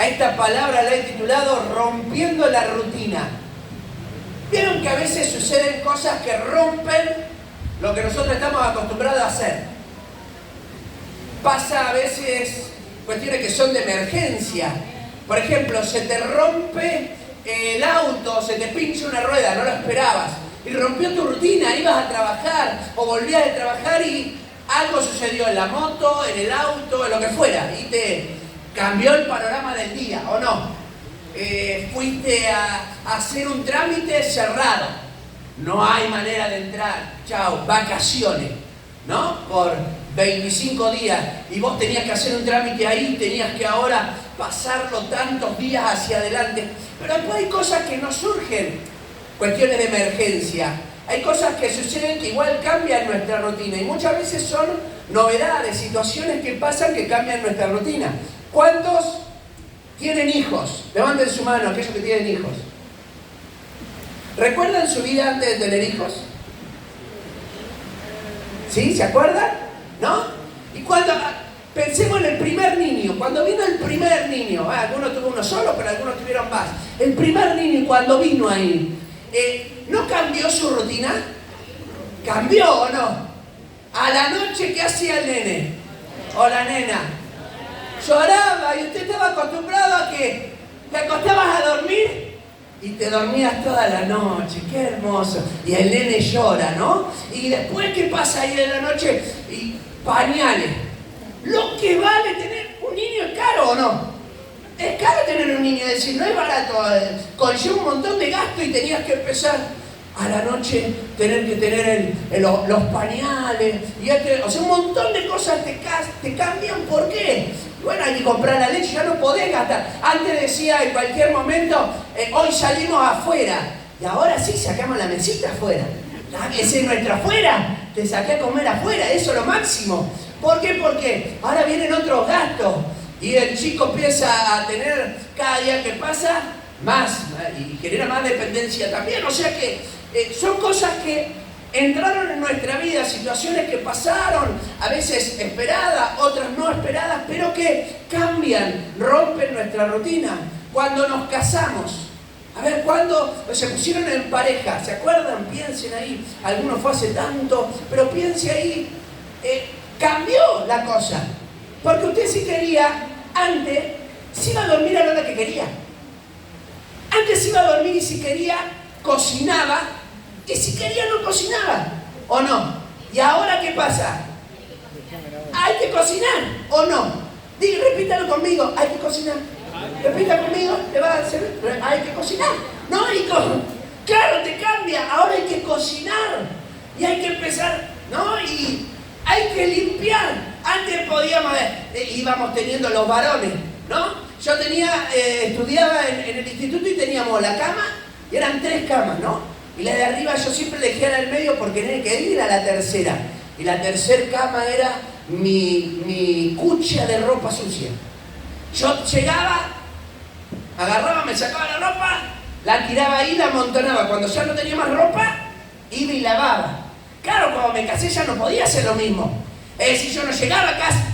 A esta palabra la he titulado Rompiendo la Rutina. Vieron que a veces suceden cosas que rompen lo que nosotros estamos acostumbrados a hacer. Pasa a veces cuestiones que son de emergencia. Por ejemplo, se te rompe el auto, se te pincha una rueda, no lo esperabas. Y rompió tu rutina, ibas a trabajar o volvías de trabajar y algo sucedió en la moto, en el auto, en lo que fuera. Y te cambió el panorama del día, ¿o no? Fuiste a hacer un trámite cerrado. No hay manera de entrar. Chao, vacaciones, ¿no? Por 25 días. Y vos tenías que hacer un trámite ahí, tenías que ahora pasarlo tantos días hacia adelante. Pero después hay cosas que no surgen, cuestiones de emergencia. Hay cosas que suceden que igual cambian nuestra rutina. Y muchas veces son novedades, situaciones que pasan que cambian nuestra rutina. ¿Cuántos tienen hijos? Levanten su mano, aquellos que tienen hijos. ¿Recuerdan su vida antes de tener hijos? ¿Sí? ¿Se acuerdan? ¿No? Y cuando pensemos en el primer niño, cuando vino el primer niño, algunos tuvo uno solo, pero algunos tuvieron más. El primer niño, cuando vino ahí, ¿no cambió su rutina? ¿Cambió o no? A la noche, ¿qué hacía el nene? O la nena. Lloraba y usted estaba acostumbrado a que te acostabas a dormir y te dormías toda la noche. ¡Qué hermoso! Y el nene llora, ¿no? Y después, ¿qué pasa ahí en la noche? Y pañales. Lo que vale tener un niño es caro, ¿o no? Es caro tener un niño, es decir, no es barato. Conlleva un montón de gasto y tenías que empezar a la noche tener que tener los pañales. O sea, un montón de cosas te cambian. ¿Por qué? Bueno, hay que comprar la leche, ya no podés gastar. Antes decía en cualquier momento, hoy salimos afuera. Y ahora sí, sacamos la mesita afuera. Ese es nuestro afuera. Te saqué a comer afuera, eso es lo máximo. ¿Por qué? Porque ahora vienen otros gastos. Y el chico empieza a tener, cada día que pasa, más. Y genera más dependencia también. O sea que son cosas que entraron en nuestra vida, situaciones que pasaron, a veces esperadas, otras no esperadas, pero que cambian, rompen nuestra rutina. Cuando nos casamos, a ver, cuando se pusieron en pareja, ¿se acuerdan? Piensen ahí, algunos fue hace tanto, pero piense ahí, cambió la cosa. Porque usted sí quería, antes, se iba a dormir a la hora que quería. Antes iba a dormir y si quería, cocinaba. Y si quería no cocinaba, ¿o no? ¿Y ahora qué pasa? ¿Hay que cocinar o no? Repítalo conmigo, hay que cocinar. Repita conmigo, te va a hacer, hay que cocinar. No, claro, te cambia, ahora hay que cocinar. Y hay que empezar, ¿no? Y hay que limpiar. Antes podíamos, íbamos teniendo los varones, ¿no? Yo estudiaba en el instituto y teníamos la cama, y eran 3 camas, ¿no? Y la de arriba yo siempre elegía la del medio porque tenía que ir a la tercera. Y la tercera cama era mi cucha de ropa sucia. Yo llegaba, agarraba, me sacaba la ropa, la tiraba ahí, la amontonaba. Cuando ya no tenía más ropa, iba y lavaba. Claro, cuando me casé ya no podía hacer lo mismo. Es decir, yo no llegaba a casa,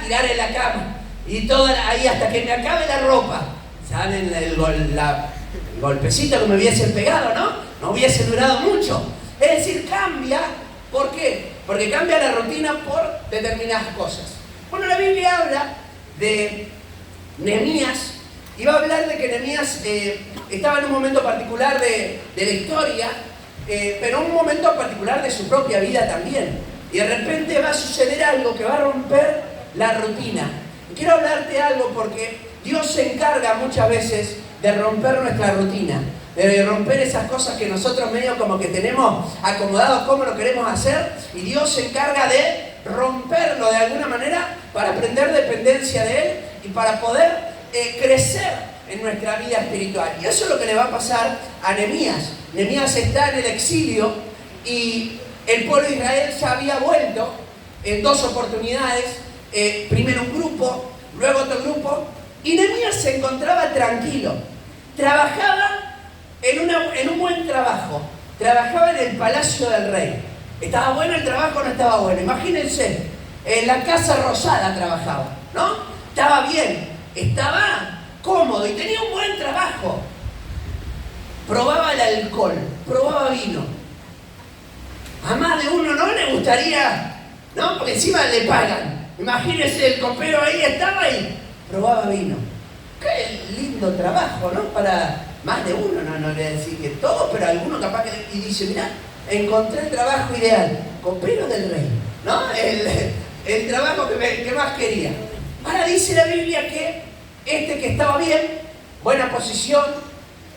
tirar en la cama. Y toda ahí hasta que me acabe la ropa. ¿Saben? El golpecito que me hubiesen pegado, ¿no? No hubiese durado mucho. Es decir, cambia. ¿Por qué? Porque cambia la rutina por determinadas cosas. Bueno, la Biblia habla de Nehemías y va a hablar de que Nehemías estaba en un momento particular de la historia, pero un momento particular de su propia vida también. Y de repente va a suceder algo que va a romper la rutina. Y quiero hablarte algo porque Dios se encarga muchas veces de romper nuestra rutina, de romper esas cosas que nosotros medio como que tenemos acomodados cómo lo queremos hacer, y Dios se encarga de romperlo de alguna manera para aprender dependencia de Él y para poder crecer en nuestra vida espiritual. Y eso es lo que le va a pasar a Nehemías. Nehemías está en el exilio y el pueblo de Israel ya había vuelto en 2 oportunidades, primero un grupo, luego otro grupo, y Nehemías se encontraba tranquilo. Trabajaba en un buen trabajo. Trabajaba en el palacio del rey. ¿Estaba bueno el trabajo o no estaba bueno? Imagínense, en la Casa Rosada trabajaba, ¿no? Estaba bien. Estaba cómodo y tenía un buen trabajo. Probaba el alcohol, probaba vino. A más de uno no le gustaría, ¿no? Porque encima le pagan. Imagínese, el copero ahí estaba y probaba vino. Qué lindo trabajo, ¿no? Para más de uno, no le voy a decir que todos, pero alguno capaz que... Y dice, mirá, encontré el trabajo ideal, copero del rey, ¿no? El trabajo que más quería. Ahora dice la Biblia que estaba bien, buena posición,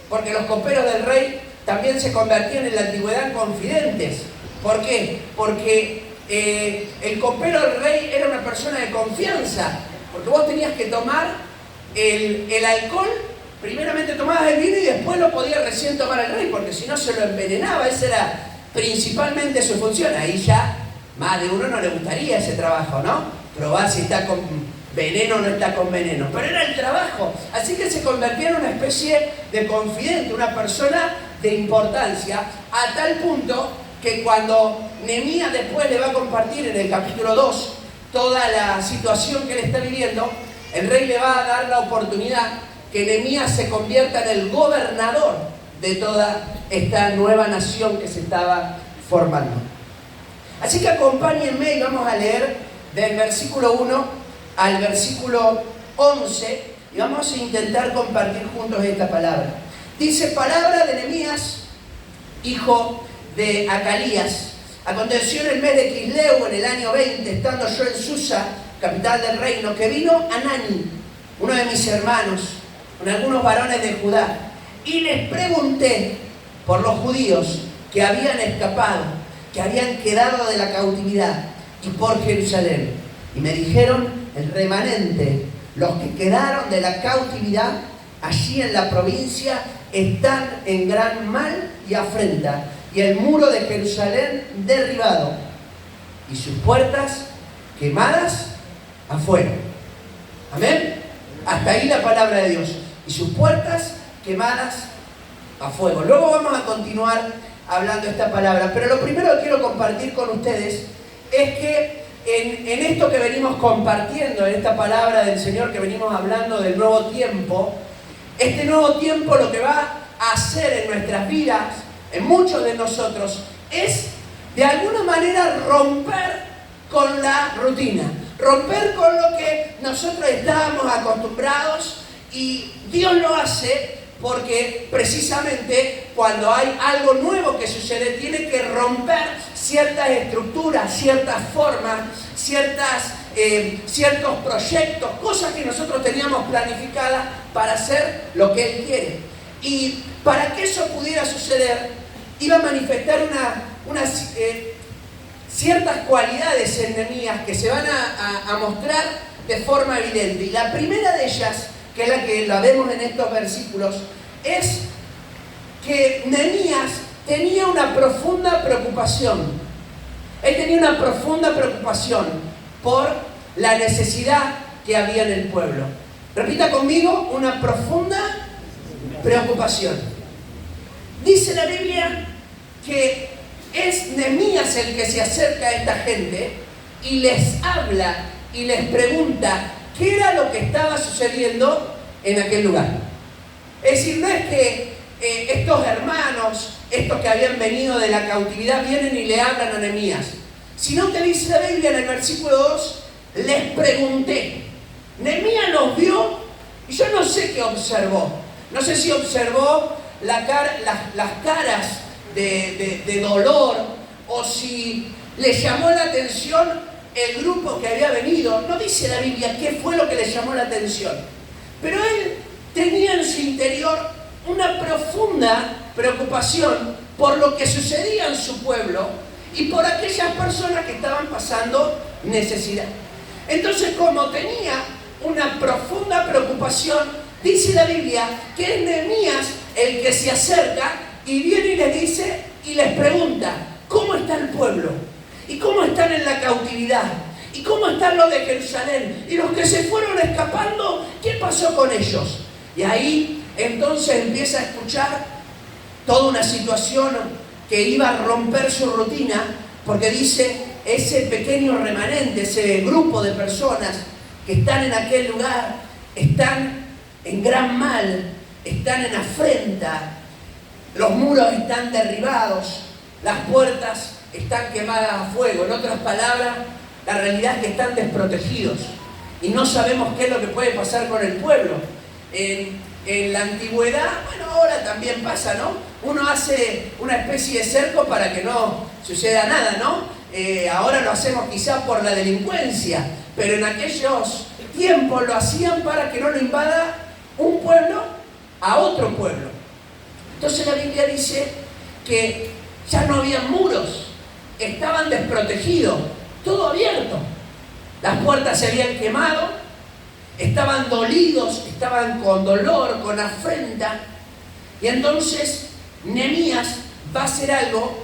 porque los coperos del rey también se convertían en la antigüedad en confidentes. ¿Por qué? Porque el copero del rey era una persona de confianza, porque vos tenías que tomar el alcohol, primeramente tomabas el vino y después lo podía recién tomar el rey, porque si no se lo envenenaba. Esa era principalmente su función. Ahí ya más de uno no le gustaría ese trabajo, ¿no? Probar si está con veneno o no está con veneno, pero era el trabajo. Así que se convertía en una especie de confidente, una persona de importancia, a tal punto que cuando Nehemías después le va a compartir en el capítulo 2 toda la situación que él está viviendo, el rey le va a dar la oportunidad que Nehemías se convierta en el gobernador de toda esta nueva nación que se estaba formando. Así que acompáñenme y vamos a leer del versículo 1 al versículo 11 y vamos a intentar compartir juntos esta palabra. Dice: palabra de Nehemías, hijo de Acalías. Aconteció en el mes de Quisleu, en el año 20, estando yo en Susa, capital del reino, que vino Hanani, uno de mis hermanos, con algunos varones de Judá, y les pregunté por los judíos que habían escapado, que habían quedado de la cautividad, y por Jerusalén. Y me dijeron: el remanente, los que quedaron de la cautividad allí en la provincia, están en gran mal y afrenta, y el muro de Jerusalén derribado, y sus puertas quemadas a fuego. Amén. Hasta ahí la palabra de Dios. Y sus puertas quemadas a fuego. Luego vamos a continuar hablando esta palabra, pero lo primero que quiero compartir con ustedes es que en esto que venimos compartiendo, en esta palabra del Señor que venimos hablando del nuevo tiempo, este nuevo tiempo lo que va a hacer en nuestras vidas, en muchos de nosotros, es de alguna manera romper con la rutina, romper con lo que nosotros estábamos acostumbrados, y Dios lo hace porque precisamente cuando hay algo nuevo que sucede, tiene que romper ciertas estructuras, ciertas formas, ciertos proyectos, cosas que nosotros teníamos planificadas para hacer lo que Él quiere. Y para que eso pudiera suceder, iba a manifestar ciertas cualidades en Nehemías que se van a mostrar de forma evidente. Y la primera de ellas, que es la que la vemos en estos versículos, es que Nehemías tenía una profunda preocupación. Él tenía una profunda preocupación por la necesidad que había en el pueblo. Repita conmigo: una profunda preocupación. Dice la Biblia que es Nehemías el que se acerca a esta gente y les habla y les pregunta qué era lo que estaba sucediendo en aquel lugar. Es decir, no es que estos hermanos, estos que habían venido de la cautividad, vienen y le hablan a Nehemías, sino que dice la Biblia en el versículo 2: les pregunté. Nehemías los vio y yo no sé qué observó. No sé si observó las caras de dolor, o si le llamó la atención el grupo que había venido. No dice la Biblia qué fue lo que le llamó la atención, pero él tenía en su interior una profunda preocupación por lo que sucedía en su pueblo y por aquellas personas que estaban pasando necesidad. Entonces, como tenía una profunda preocupación, dice la Biblia que es Nehemías el que se acerca y viene y les dice y les pregunta: ¿cómo está el pueblo? ¿Y cómo están en la cautividad? ¿Y cómo están los de Jerusalén? ¿Y los que se fueron escapando? ¿Qué pasó con ellos? Y ahí entonces empieza a escuchar toda una situación que iba a romper su rutina, porque dice: ese pequeño remanente, ese grupo de personas que están en aquel lugar, están en gran mal, están en afrenta, los muros están derribados, las puertas están quemadas a fuego. En otras palabras, la realidad es que están desprotegidos y no sabemos qué es lo que puede pasar con el pueblo. En la antigüedad, bueno, ahora también pasa, ¿no? Uno hace una especie de cerco para que no suceda nada, ¿no? Ahora lo hacemos quizás por la delincuencia, pero en aquellos tiempos lo hacían para que no lo invada un pueblo a otro pueblo. Entonces la Biblia dice que ya no había muros, estaban desprotegidos, todo abierto. Las puertas se habían quemado, estaban dolidos, estaban con dolor, con afrenta. Y entonces Nehemías va a hacer algo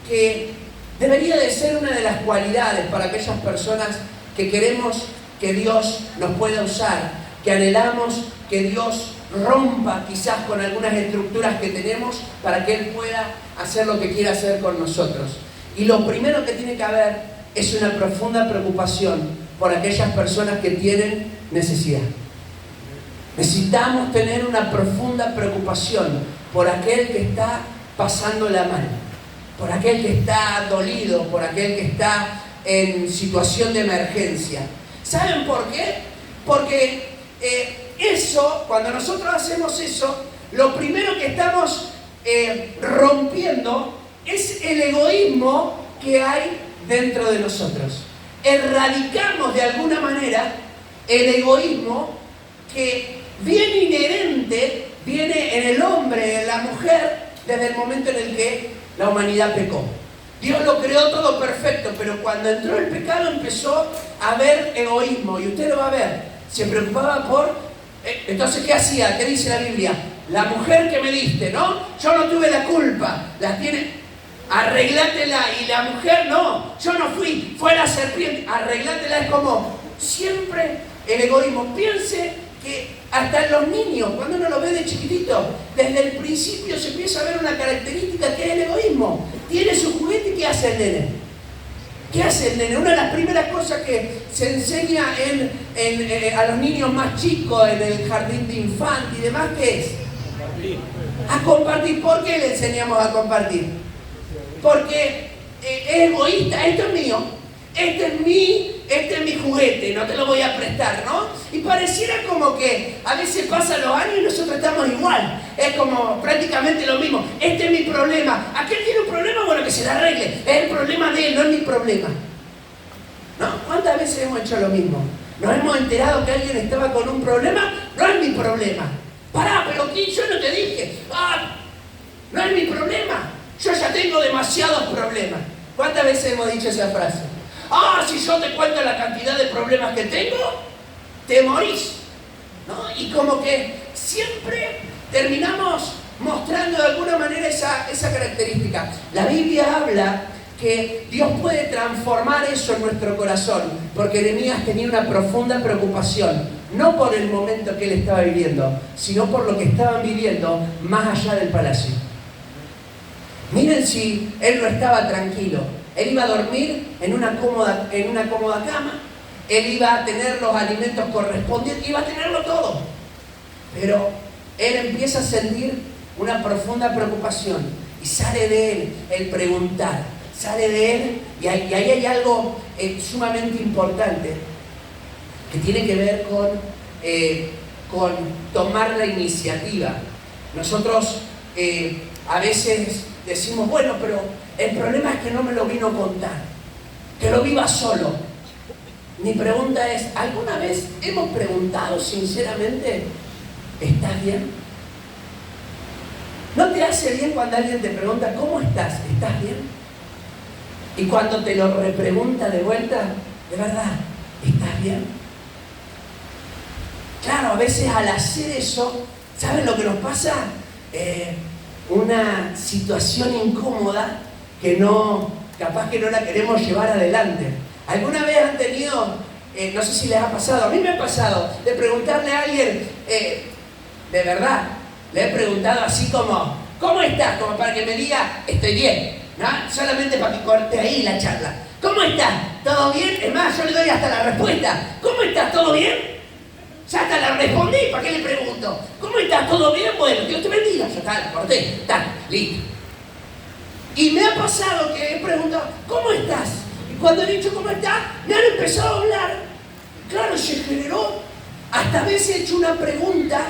que debería de ser una de las cualidades para aquellas personas que queremos que Dios nos pueda usar, que anhelamos que Dios rompa quizás con algunas estructuras que tenemos para que Él pueda hacer lo que quiera hacer con nosotros. Y lo primero que tiene que haber es una profunda preocupación por aquellas personas que tienen necesidad. Necesitamos tener una profunda preocupación por aquel que está pasándola mal, por aquel que está dolido, por aquel que está en situación de emergencia. ¿Saben por qué? Porque eso, cuando nosotros hacemos eso, lo primero que estamos rompiendo es el egoísmo que hay dentro de nosotros. Erradicamos de alguna manera el egoísmo que viene inherente, viene en el hombre, en la mujer, desde el momento en el que la humanidad pecó. Dios lo creó todo perfecto, pero cuando entró el pecado empezó a haber egoísmo, y usted lo va a ver, se preocupaba por... Entonces, ¿qué hacía? ¿Qué dice la Biblia? La mujer que me diste, ¿no? Yo no tuve la culpa, la tiene... Arreglátela. Y la mujer, no, yo no fui, fue la serpiente, arreglátela. Es como siempre el egoísmo. Piense que hasta en los niños, cuando uno lo ve de chiquitito, desde el principio se empieza a ver una característica que es el egoísmo. Tiene su juguete y ¿qué hace el nene? ¿Qué hace el nene? Una de las primeras cosas que se enseña a los niños más chicos en el jardín de infantes y demás, ¿qué es? A compartir. ¿Por qué le enseñamos a compartir? Porque es egoísta. Esto es mío, este es mi juguete, no te lo voy a prestar, ¿no? Y pareciera como que a veces pasan los años y nosotros estamos igual. Es como prácticamente lo mismo. Este es mi problema. Aquel tiene un problema, bueno, que se le arregle. Es el problema de él, no es mi problema. ¿No? ¿Cuántas veces hemos hecho lo mismo? Nos hemos enterado que alguien estaba con un problema, no es mi problema. Pará, pero ¿qué? Yo no te dije. No es mi problema. Yo ya tengo demasiados problemas. ¿Cuántas veces hemos dicho esa frase? Si yo te cuento la cantidad de problemas que tengo, te morís, ¿no? Y como que siempre terminamos mostrando de alguna manera esa característica. La Biblia habla que Dios puede transformar eso en nuestro corazón, porque Nehemías tenía una profunda preocupación, no por el momento que él estaba viviendo, sino por lo que estaban viviendo más allá del palacio. Miren si él no estaba tranquilo. Él iba a dormir en una cómoda cama, él iba a tener los alimentos correspondientes, iba a tenerlo todo. Pero él empieza a sentir una profunda preocupación y sale de él el preguntar, sale de él, y ahí hay algo sumamente importante que tiene que ver con tomar la iniciativa. Nosotros a veces decimos, bueno, pero el problema es que no me lo vino a contar, que lo viva solo. Mi pregunta es, ¿alguna vez hemos preguntado sinceramente, ¿estás bien? ¿No te hace bien cuando alguien te pregunta, ¿cómo estás? ¿Estás bien? Y cuando te lo repregunta de vuelta, ¿de verdad? ¿Estás bien? Claro, a veces al hacer eso, ¿saben lo que nos pasa? Una situación incómoda que capaz que no la queremos llevar adelante. ¿Alguna vez han tenido, no sé si les ha pasado, a mí me ha pasado, de preguntarle a alguien, de verdad, le he preguntado así como, ¿cómo estás? Como para que me diga, estoy bien, ¿no? Solamente para que corte ahí la charla. ¿Cómo estás? ¿Todo bien? Es más, yo le doy hasta la respuesta. ¿Cómo estás? ¿Todo bien? Ya hasta la respondí, ¿para qué le pregunto? ¿Cómo estás? ¿Todo bien? Bueno, Dios te bendiga. Ya está, la corté. Está, listo. Y me ha pasado que he preguntado, ¿cómo estás? Y cuando he dicho cómo estás, me han empezado a hablar. Claro, se generó. Hasta a veces he hecho una pregunta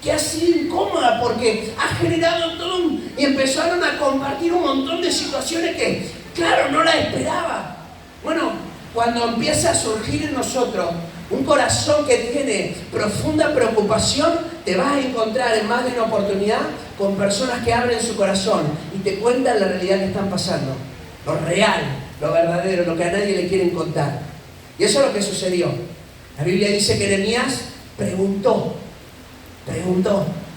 que ha sido incómoda porque ha generado todo y empezaron a compartir un montón de situaciones que, claro, no las esperaba. Bueno, cuando empieza a surgir en nosotros un corazón que tiene profunda preocupación, te vas a encontrar en más de una oportunidad con personas que abren su corazón y te cuentan la realidad que están pasando. Lo real, lo verdadero, lo que a nadie le quieren contar. Y eso es lo que sucedió. La Biblia dice que Nehemías preguntó.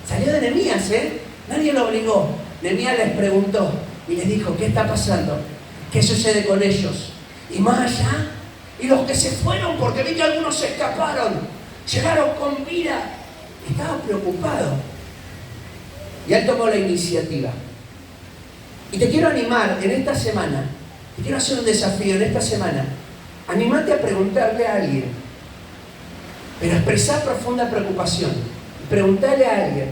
Salió de Nehemías, nadie lo obligó. Nehemías les preguntó y les dijo, ¿qué está pasando? ¿Qué sucede con ellos? Y más allá, y los que se fueron, porque vi que algunos se escaparon, llegaron con vida. Estaba preocupado. Y él tomó la iniciativa. Y te quiero animar en esta semana, te quiero hacer un desafío en esta semana. Anímate a preguntarle a alguien, pero expresar profunda preocupación. Preguntarle a alguien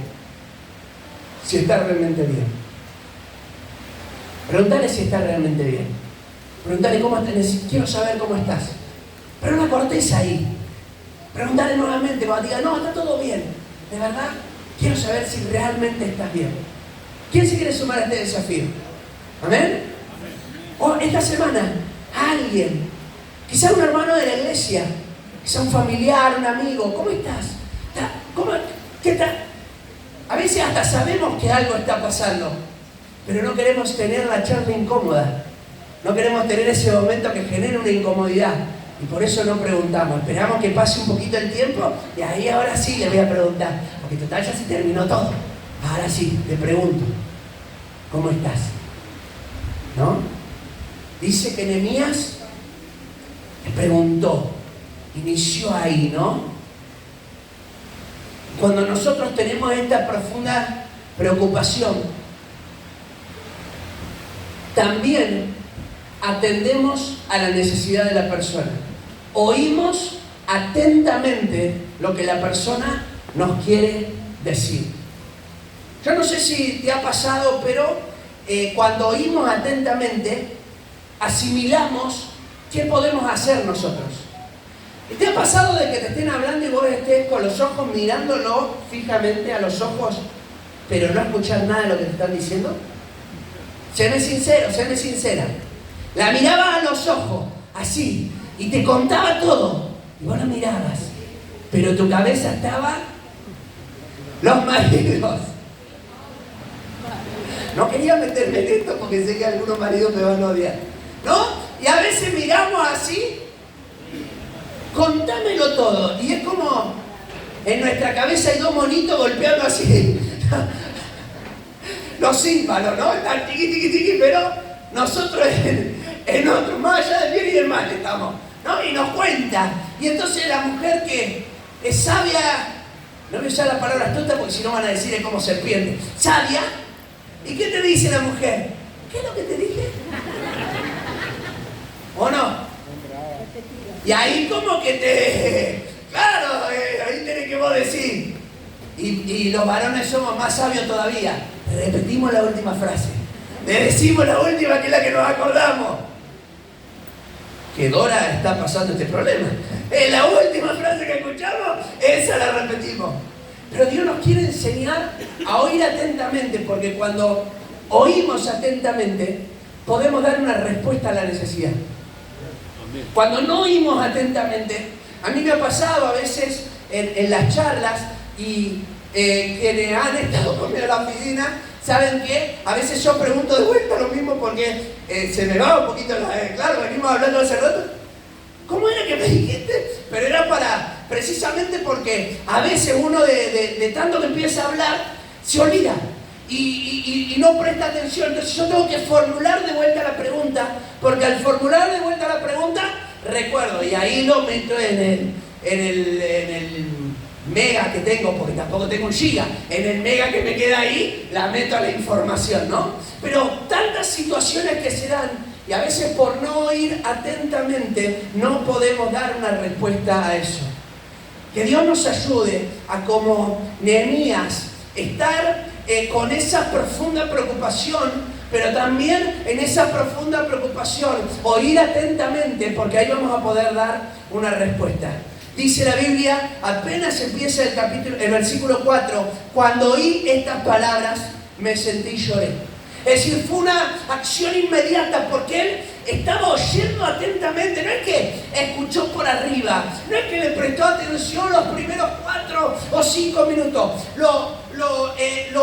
si está realmente bien. Preguntarle si está realmente bien. Preguntarle cómo estás. Quiero saber cómo estás. Pero no cortés ahí. Preguntarle nuevamente cuando diga, no, está todo bien. De verdad, quiero saber si realmente estás bien. ¿Quién se quiere sumar a este desafío? ¿Amén? O esta semana, alguien, quizá un hermano de la iglesia, quizá un familiar, un amigo, ¿cómo estás? ¿Qué tal? A veces hasta sabemos que algo está pasando, pero no queremos tener la charla incómoda. No queremos tener ese momento que genera una incomodidad. Y por eso no preguntamos. Esperamos que pase un poquito el tiempo y ahí ahora sí le voy a preguntar. Porque total ya se terminó todo. Ahora sí, te pregunto. ¿Cómo estás? ¿No? Dice que Nehemías le preguntó. Inició ahí, ¿no? Cuando nosotros tenemos esta profunda preocupación, también atendemos a la necesidad de la persona. Oímos atentamente lo que la persona nos quiere decir. Yo no sé si te ha pasado, pero cuando oímos atentamente, asimilamos qué podemos hacer nosotros. ¿Te ha pasado de que te estén hablando y vos estés con los ojos mirándolo fijamente a los ojos, pero no escuchar nada de lo que te están diciendo? Séme sincero, séme sincera. La mirabas a los ojos, así, y te contaba todo, y vos la mirabas, pero tu cabeza estaba los maridos. No quería meterme en esto porque sé que algunos maridos me van a odiar, ¿no? Y a veces miramos así, contámelo todo, y es como en nuestra cabeza hay dos monitos golpeando así los címbalos, ¿no? Están tiqui, tiqui, tiqui, pero nosotros en otro, más allá del bien y del mal estamos, ¿no? Y nos cuenta. Y entonces la mujer que es sabia, no voy a usar la palabra astuta porque si no van a decir es como serpiente, sabia. ¿Y qué te dice la mujer? ¿Qué es lo que te dije? ¿O no? Y ahí como que te... Claro, ahí tenés que vos decir. Y los varones somos más sabios todavía. Repetimos la última frase. Le decimos la última, que es la que nos acordamos. Que Dora está pasando este problema. Es la última frase que escuchamos, esa la repetimos. Pero Dios nos quiere enseñar a oír atentamente, porque cuando oímos atentamente, podemos dar una respuesta a la necesidad. Cuando no oímos atentamente, a mí me ha pasado a veces en las charlas, y quienes han estado conmigo en la oficina, ¿saben qué? A veces yo pregunto de vuelta lo mismo porque se me va un poquito claro, venimos hablando hace rato. ¿Cómo era que me dijiste? Pero era precisamente porque a veces uno de tanto que empieza a hablar, se olvida y no presta atención. Entonces yo tengo que formular de vuelta la pregunta, porque al formular de vuelta la pregunta, recuerdo, y ahí lo meto en el mega que tengo, porque tampoco tengo un giga, en el mega que me queda ahí, la meto a la información, ¿no? Pero tantas situaciones que se dan, y a veces por no oír atentamente, no podemos dar una respuesta a eso. Que Dios nos ayude a, como Nehemías, estar con esa profunda preocupación, pero también en esa profunda preocupación oír atentamente, porque ahí vamos a poder dar una respuesta. Dice la Biblia, apenas empieza el versículo 4, cuando oí estas palabras me sentí y lloré. Es decir, fue una acción inmediata porque él estaba oyendo atentamente. No es que escuchó por arriba, no es que le prestó atención los primeros 4 o 5 minutos. Lo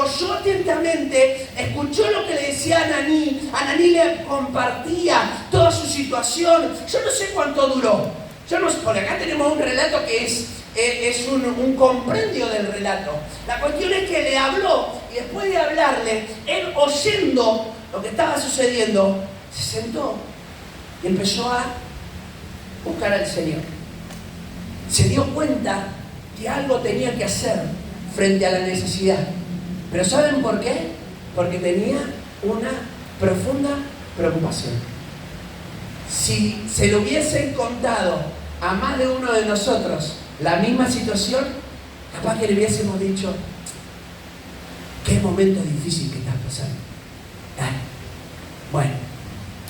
oyó atentamente, escuchó lo que le decía Ananí. Ananí le compartía toda su situación. Yo no sé cuánto duró. Yo no sé, porque acá tenemos un relato que es un compendio del relato. La cuestión es que le habló y después de hablarle, él oyendo lo que estaba sucediendo, se sentó y empezó a buscar al Señor. Se dio cuenta que algo tenía que hacer frente a la necesidad. ¿Pero saben por qué? Porque tenía una profunda preocupación. Si se lo hubiesen contado a más de uno de nosotros la misma situación, capaz que le hubiésemos dicho: qué momento difícil que estás pasando. Bueno,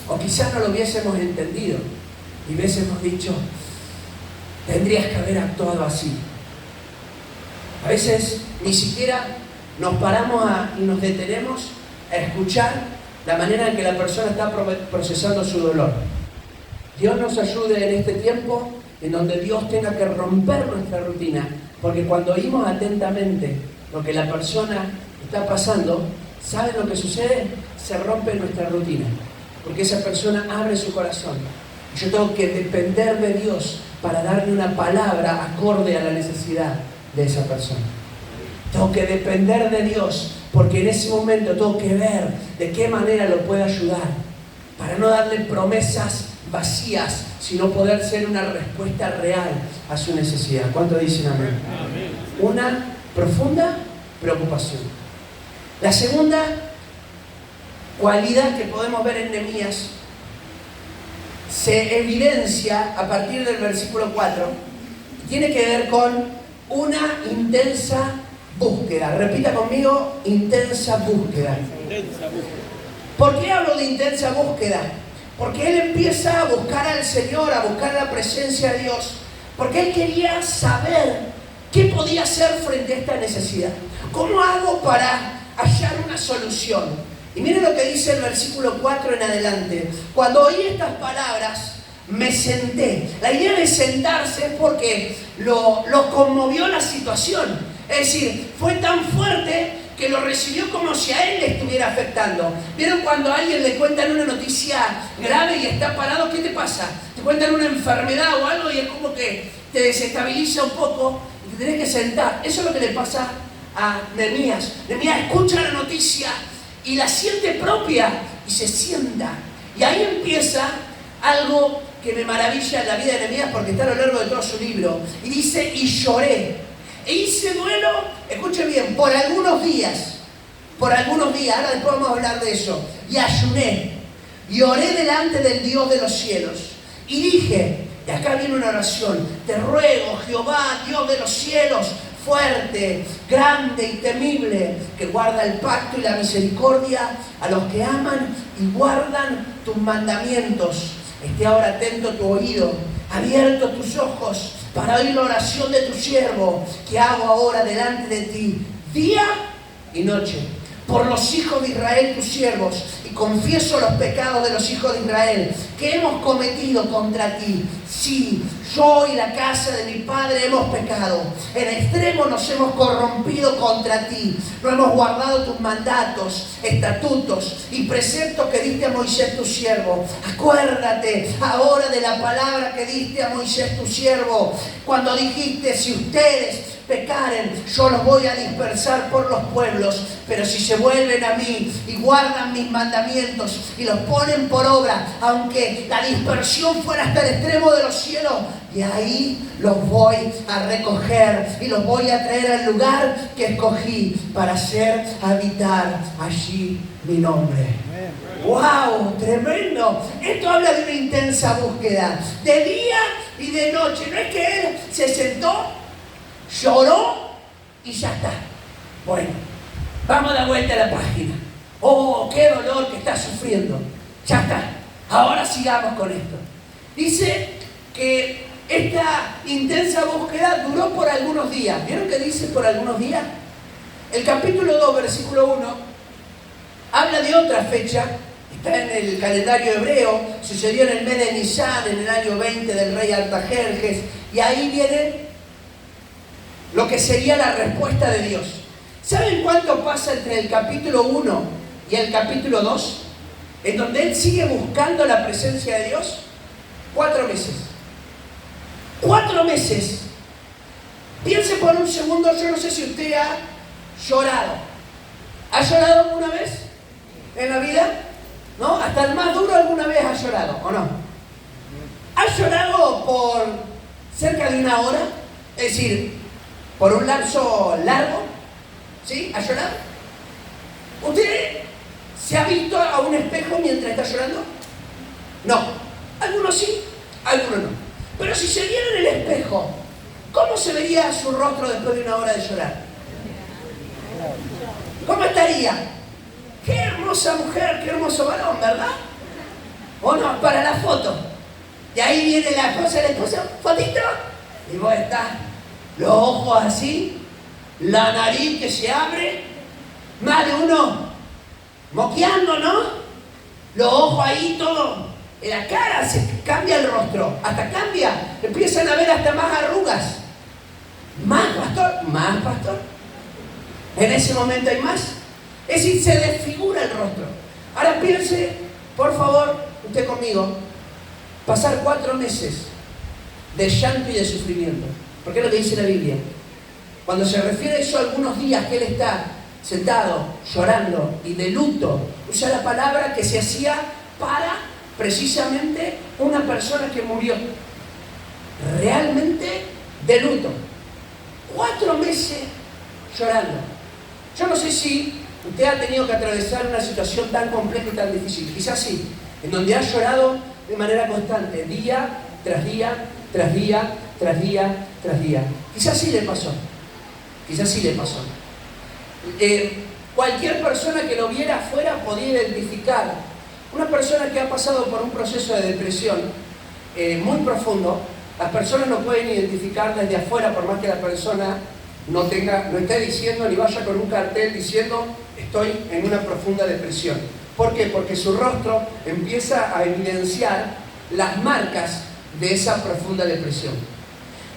o quizás no lo hubiésemos entendido y hubiésemos dicho: tendrías que haber actuado así. A veces ni siquiera nos paramos y nos detenemos a escuchar la manera en que la persona está procesando su dolor. Dios nos ayude en este tiempo en donde Dios tenga que romper nuestra rutina, porque cuando oímos atentamente lo que la persona está pasando, ¿saben lo que sucede? Se rompe nuestra rutina, porque esa persona abre su corazón. Yo tengo que depender de Dios para darle una palabra acorde a la necesidad de esa persona. Tengo que depender de Dios, porque en ese momento tengo que ver de qué manera lo puedo ayudar, para no darle promesas vacías, sino poder ser una respuesta real a su necesidad. ¿Cuánto dicen amén? Amén. Una profunda preocupación. La segunda cualidad que podemos ver en Nehemías se evidencia a partir del versículo 4 y tiene que ver con una intensa búsqueda. Repita conmigo: intensa búsqueda. ¿Por qué hablo de intensa búsqueda? Porque él empieza a buscar al Señor, a buscar la presencia de Dios, porque él quería saber qué podía hacer frente a esta necesidad. ¿Cómo hago para hallar una solución? Y miren lo que dice el versículo 4 en adelante. Cuando oí estas palabras, me senté. La idea de sentarse es porque lo conmovió la situación. Es decir, fue tan fuerte que lo recibió como si a él le estuviera afectando. ¿Vieron cuando a alguien le cuentan una noticia grave y está parado? ¿Qué te pasa? Te cuentan una enfermedad o algo y es como que te desestabiliza un poco y te tenés que sentar. Eso es lo que le pasa a Nehemías. Nehemías escucha la noticia y la siente propia y se sienta. Y ahí empieza algo que me maravilla en la vida de Nehemías, porque está a lo largo de todo su libro. Y dice: y lloré. E hice duelo, escuchen bien, por algunos días, ahora después vamos a hablar de eso, y ayuné, y oré delante del Dios de los cielos, y dije, y acá viene una oración: te ruego, Jehová, Dios de los cielos, fuerte, grande y temible, que guarda el pacto y la misericordia a los que aman y guardan tus mandamientos. Esté ahora atento tu oído, abierto tus ojos, para oír la oración de tu siervo, que hago ahora delante de ti, día y noche, por los hijos de Israel, tus siervos, y confieso los pecados de los hijos de Israel, que hemos cometido contra ti. Sí, yo y la casa de mi padre hemos pecado, en extremo nos hemos corrompido contra ti, no hemos guardado tus mandatos, estatutos y preceptos que diste a Moisés tu siervo. Acuérdate ahora de la palabra que diste a Moisés tu siervo, cuando dijiste: si ustedes pecaren, yo los voy a dispersar por los pueblos, pero si se vuelven a mí y guardan mis mandamientos y los ponen por obra, aunque la dispersión fuera hasta el extremo de los cielos, y ahí los voy a recoger y los voy a traer al lugar que escogí para hacer habitar allí mi nombre. ¡Wow! ¡Tremendo! Esto habla de una intensa búsqueda, de día y de noche. No es que él se sentó lloró y ya está. Bueno, vamos a dar vuelta a la página. Oh, qué dolor que está sufriendo. Ya está. Ahora sigamos con esto. Dice que esta intensa búsqueda duró por algunos días. ¿Vieron que dice por algunos días? El capítulo 2, versículo 1, habla de otra fecha. Está en el calendario hebreo. Sucedió en el mes de Nisan, en el año 20 del rey Artajerjes. Y ahí viene lo que sería la respuesta de Dios. ¿Saben cuánto pasa entre el capítulo 1 y el capítulo 2? En donde él sigue buscando la presencia de Dios. 4 meses. 4 meses. Piense por un segundo, yo no sé si usted ha llorado. ¿Ha llorado alguna vez en la vida? ¿No? Hasta el más duro alguna vez ha llorado, ¿o no? ¿Ha llorado por cerca de una hora? Es decir, por un lapso largo. ¿Sí? ¿Ha llorado? ¿Usted se ha visto a un espejo mientras está llorando? No. Algunos sí, algunos no. Pero si se viera en el espejo, ¿cómo se vería su rostro después de una hora de llorar? ¿Cómo estaría? Qué hermosa mujer, qué hermoso varón, ¿verdad? ¿O no? Para la foto. Y ahí viene la esposa, fotito. Y vos estás, los ojos así, la nariz que se abre, más de uno moqueando, ¿no? Los ojos ahí, todo. En la cara se cambia el rostro, hasta cambia, empiezan a ver hasta más arrugas. Más, pastor, más, pastor. En ese momento hay más. Es decir, se desfigura el rostro. Ahora piense, por favor, usted conmigo, pasar 4 meses de llanto y de sufrimiento. ¿Por qué es lo que dice la Biblia? Cuando se refiere a eso, algunos días que él está sentado, llorando y de luto, usa la palabra que se hacía para precisamente una persona que murió. Realmente de luto. 4 meses llorando. Yo no sé si usted ha tenido que atravesar una situación tan compleja y tan difícil. Quizás sí, en donde ha llorado de manera constante, día tras día, tras día, tras día, tras día. Quizás sí le pasó. Quizás sí le pasó. Cualquier persona que lo viera afuera podía identificar. Una persona que ha pasado por un proceso de depresión muy profundo, las personas no pueden identificar desde afuera, por más que la persona no esté diciendo ni vaya con un cartel diciendo estoy en una profunda depresión. ¿Por qué? Porque su rostro empieza a evidenciar las marcas de esa profunda depresión.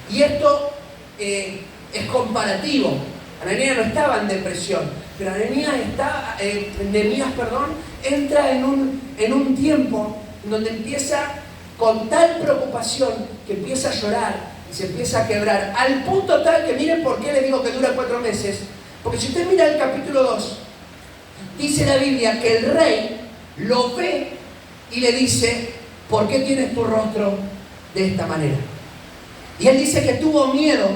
Y esto es comparativo. Ananías no estaba en depresión, pero Nehemías entra en un tiempo donde empieza con tal preocupación que empieza a llorar y se empieza a quebrar, al punto tal que miren por qué le digo que dura 4 meses, porque si usted mira el capítulo 2, dice la Biblia que el rey lo ve y le dice, ¿por qué tienes tu rostro de esta manera? Y él dice que tuvo miedo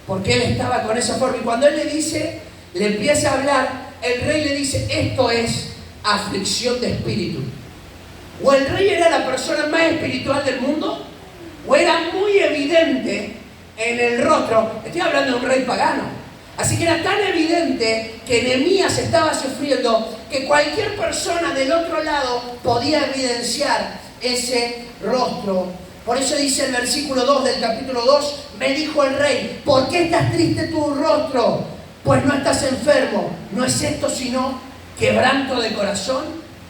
porque él estaba con esa forma. Y cuando él le empieza a hablar, el rey le dice, esto es aflicción de espíritu. O el rey era la persona más espiritual del mundo, o era muy evidente en el rostro. Estoy hablando de un rey pagano. Así que era tan evidente que Nehemías estaba sufriendo que cualquier persona del otro lado podía evidenciar ese rostro. Por eso dice el versículo 2 del capítulo 2, me dijo el rey, ¿por qué estás triste tu rostro? Pues no estás enfermo. ¿No es esto sino quebranto de corazón?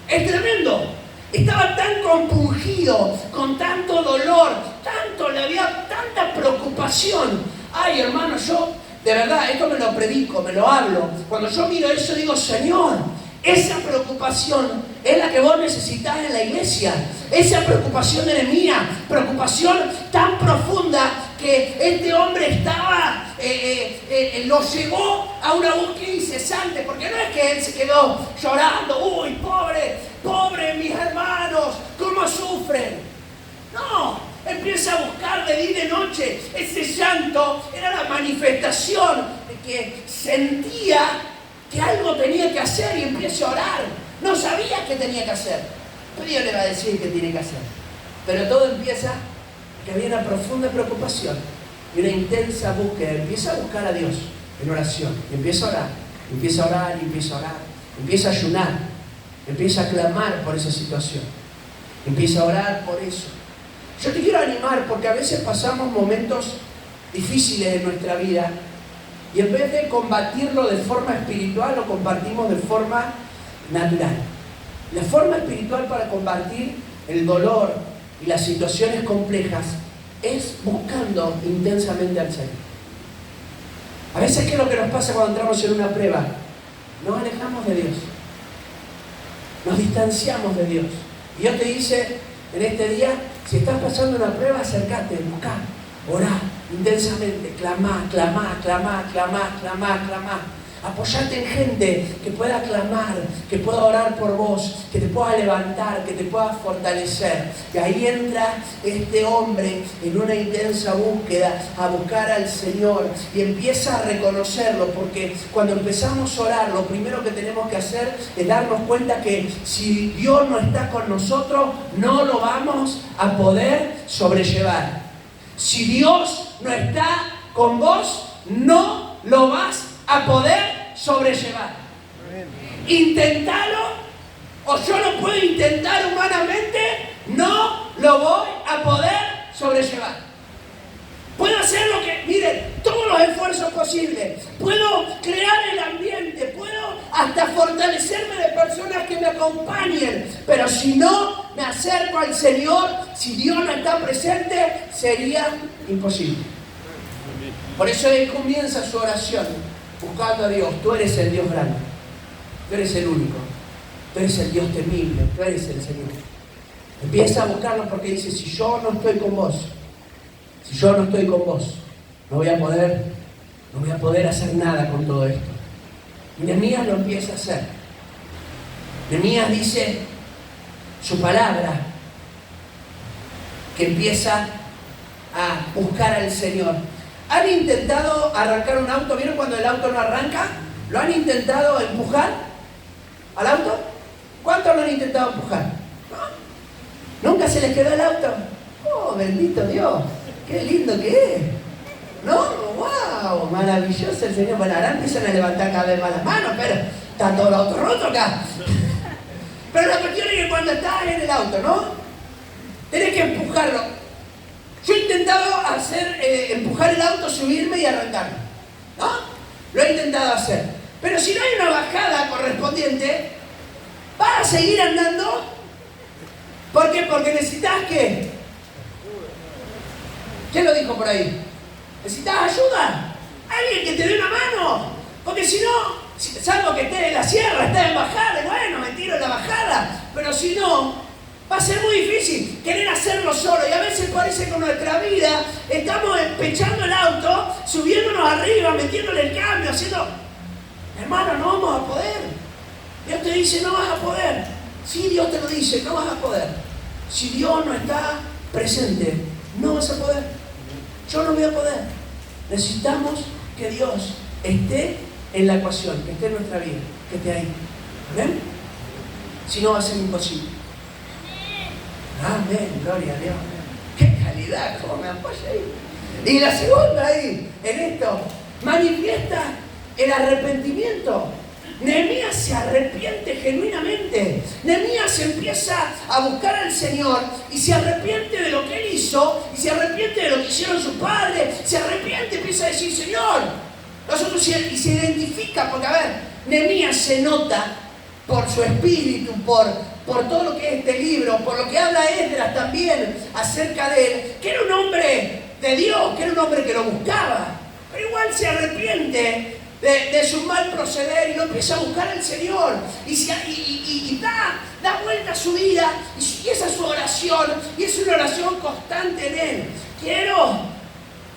Es tremendo. Estaba tan compungido, con tanto dolor, le había tanta preocupación. Ay, hermano, yo, de verdad, esto me lo predico, me lo hablo. Cuando yo miro eso, digo, Señor, esa preocupación es la que vos necesitás en la iglesia. Esa preocupación de Nehemías, preocupación tan profunda que este hombre estaba, lo llevó a una búsqueda incesante, porque no es que él se quedó llorando, uy, pobre mis hermanos, cómo sufren. No, empieza a buscar de día y de noche. Ese llanto era la manifestación de que sentía que algo tenía que hacer y empieza a orar. No sabía qué tenía que hacer, pero Dios le va a decir qué tiene que hacer. Pero todo empieza que había una profunda preocupación. y una intensa búsqueda. Empieza a buscar a Dios en oración. Y empieza a orar, empieza a orar, y empieza a orar. Empieza a ayunar, empieza a clamar por esa situación. Empieza a orar por eso. Yo te quiero animar porque a veces pasamos momentos difíciles en nuestra vida y en vez de combatirlo de forma espiritual, lo compartimos de forma natural. La forma espiritual para combatir el dolor y las situaciones complejas es buscando intensamente al Señor. A veces, ¿qué es lo que nos pasa cuando entramos en una prueba? Nos alejamos de Dios. Nos distanciamos de Dios. Y Dios te dice en este día, si estás pasando una prueba, acércate, buscá, orá intensamente, clamá, clamá, clamá, clamá, clamá, clamá. Apoyate en gente que pueda clamar, que pueda orar por vos, que te pueda levantar, que te pueda fortalecer. Y ahí entra este hombre en una intensa búsqueda a buscar al Señor y empieza a reconocerlo, porque cuando empezamos a orar, lo primero que tenemos que hacer es darnos cuenta que si Dios no está con nosotros, no lo vamos a poder sobrellevar. Si Dios no está con vos, no lo vas a poder sobrellevar. Inténtalo, o yo lo puedo intentar humanamente, no lo voy a poder sobrellevar. Puedo hacer lo que, miren, todos los esfuerzos posibles, puedo crear el ambiente, puedo hasta fortalecerme de personas que me acompañen, pero si no me acerco al Señor, si Dios no está presente, sería imposible. Por eso él comienza su oración buscando a Dios. Tú eres el Dios grande, tú eres el único, tú eres el Dios temible, tú eres el Señor. Empieza a buscarlo porque dice, si yo no estoy con vos, si yo no estoy con vos, no voy a poder hacer nada con todo esto. Y Nehemías lo empieza a hacer. Nehemías dice su palabra, que empieza a buscar al Señor. ¿Han intentado arrancar un auto? ¿Vieron cuando el auto no arranca? ¿Lo han intentado empujar al auto? ¿Cuántos lo han intentado empujar? ¿No? ¿Nunca se les quedó el auto? ¡Oh, bendito Dios! ¡Qué lindo que es! ¿No? ¡Wow! Maravilloso el Señor. Bueno, ahora empiezan a levantar cada vez más las manos, pero está todo el auto roto acá. Pero la cuestión es que cuando estás en el auto, ¿no? Tenés que empujarlo. Yo he intentado empujar el auto, subirme y arrancarlo, ¿no? Lo he intentado hacer. Pero si no hay una bajada correspondiente, vas a seguir andando. ¿Por qué? Porque necesitas ¿qué? ¿Quién lo dijo por ahí? Necesitas ayuda. Alguien que te dé una mano. Porque si no, salvo que estés en la sierra, estés en bajada, bueno, me tiro en la bajada. Pero si no, va a ser muy difícil querer hacerlo solo. Y a veces parece que con nuestra vida estamos empechando el auto, subiéndonos arriba, metiéndole el cambio, haciendo... Hermano, no vamos a poder. Dios te dice, no vas a poder. Sí, Dios te lo dice, no vas a poder. Si Dios no está presente, no vas a poder. Yo no voy a poder. Necesitamos que Dios esté en la ecuación, que esté en nuestra vida, que esté ahí. ¿Ven? Si no, va a ser imposible. Amén, gloria a Dios. ¡Qué calidad! ¿Cómo me apoya ahí? Y la segunda ahí, en esto, manifiesta el arrepentimiento. Nehemías se arrepiente genuinamente. Nehemías empieza a buscar al Señor y se arrepiente de lo que él hizo y se arrepiente de lo que hicieron sus padres. Se arrepiente, empieza a decir, Señor, nosotros y se identifica, porque a ver, Nehemías se nota por su espíritu, por todo lo que es este libro, por lo que habla Esdras también acerca de él, que era un hombre de Dios, que era un hombre que lo buscaba, pero igual se arrepiente de su mal proceder y lo empieza a buscar al Señor y da vuelta a su vida y esa es su oración y es una oración constante en él. Quiero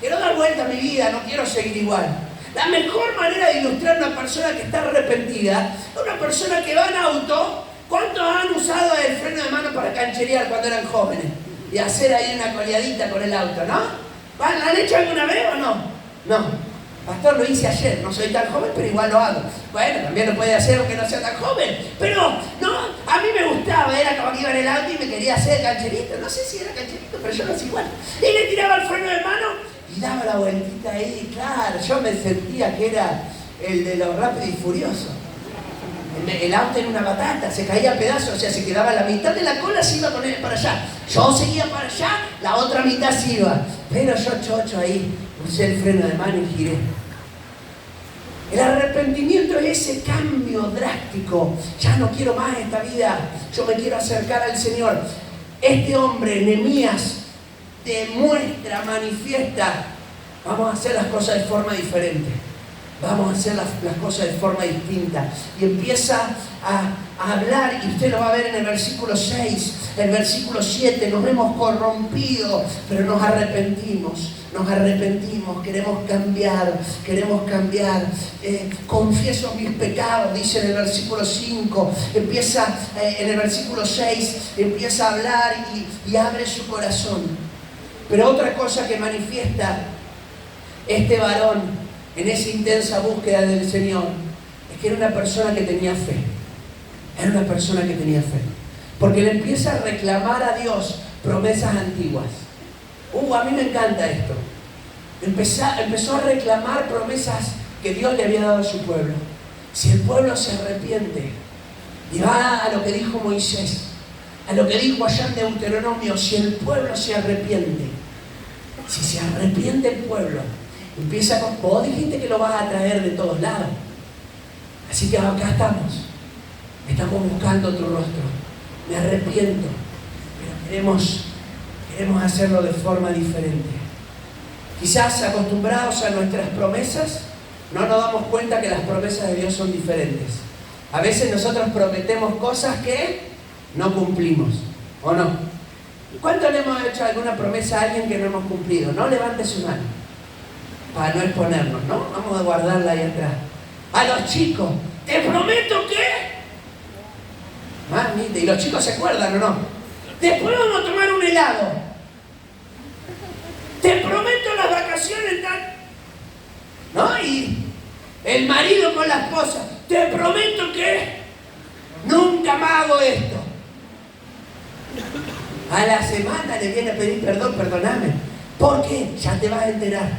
dar vuelta a mi vida, no quiero seguir igual. La mejor manera de ilustrar a una persona que está arrepentida es una persona que va en auto. ¿Cuántos han usado el freno de mano para cancherear cuando eran jóvenes? Y hacer ahí una coleadita con el auto, ¿no? ¿La han hecho alguna vez o no? No. Pastor, lo hice ayer, no soy tan joven, pero igual lo hago. Bueno, también lo puede hacer aunque no sea tan joven. Pero, no, a mí me gustaba, era como que iba en el auto y me quería hacer cancherito. No sé si era cancherito, pero yo lo hacía igual. Y le tiraba el freno de mano y daba la vueltita ahí, claro, yo me sentía que era el de los Rápidos y Furiosos. El auto en una batata, se caía a pedazos, o sea, se quedaba la mitad de la cola, se iba con él para allá. Yo seguía para allá, la otra mitad se iba. Pero yo chocho ahí, usé el freno de mano y giré. El arrepentimiento es ese cambio drástico. Ya no quiero más esta vida, yo me quiero acercar al Señor. Este hombre, Nehemías, demuestra, manifiesta, vamos a hacer las cosas de forma diferente. Vamos a hacer las cosas de forma distinta. Y empieza a hablar, y usted lo va a ver en el versículo 6, el versículo 7, nos hemos corrompido, pero nos arrepentimos, queremos cambiar, confieso mis pecados, dice en el versículo 5, empieza en el versículo 6, empieza a hablar y abre su corazón. Pero otra cosa que manifiesta este varón en esa intensa búsqueda del Señor, es que era una persona que tenía fe. Era una persona que tenía fe. Porque le empieza a reclamar a Dios promesas antiguas. A mí me encanta esto. Empezó a reclamar promesas que Dios le había dado a su pueblo. Si el pueblo se arrepiente y va a lo que dijo Moisés, a lo que dijo allá en Deuteronomio, si el pueblo se arrepiente, si se arrepiente el pueblo, empieza con, vos dijiste que lo vas a traer de todos lados. Así que acá estamos buscando tu rostro. Me arrepiento, pero queremos hacerlo de forma diferente. Quizás acostumbrados a nuestras promesas, no nos damos cuenta que las promesas de Dios son diferentes. A veces nosotros prometemos cosas que no cumplimos, ¿o no? ¿Cuánto le hemos hecho alguna promesa a alguien que no hemos cumplido? No levante su mano, para no exponernos, ¿no? Vamos a guardarla ahí atrás. A los chicos, te prometo que... Mamita, y los chicos se acuerdan, ¿o no? Después vamos a tomar un helado. Te prometo las vacaciones tal... ¿No? Y el marido con la esposa, te prometo que nunca más hago esto. A la semana le viene a pedir perdón, perdóname. ¿Por qué? Ya te vas a enterar.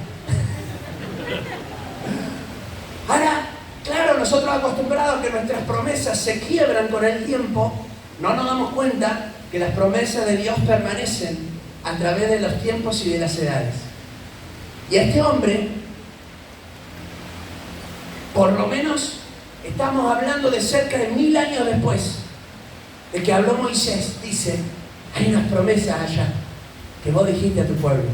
Ahora, claro, nosotros acostumbrados a que nuestras promesas se quiebran con el tiempo, no nos damos cuenta que las promesas de Dios permanecen a través de los tiempos y de las edades. Y a este hombre, por lo menos, estamos hablando de cerca de 1000 años después de que habló Moisés, dice, hay unas promesas allá que vos dijiste a tu pueblo,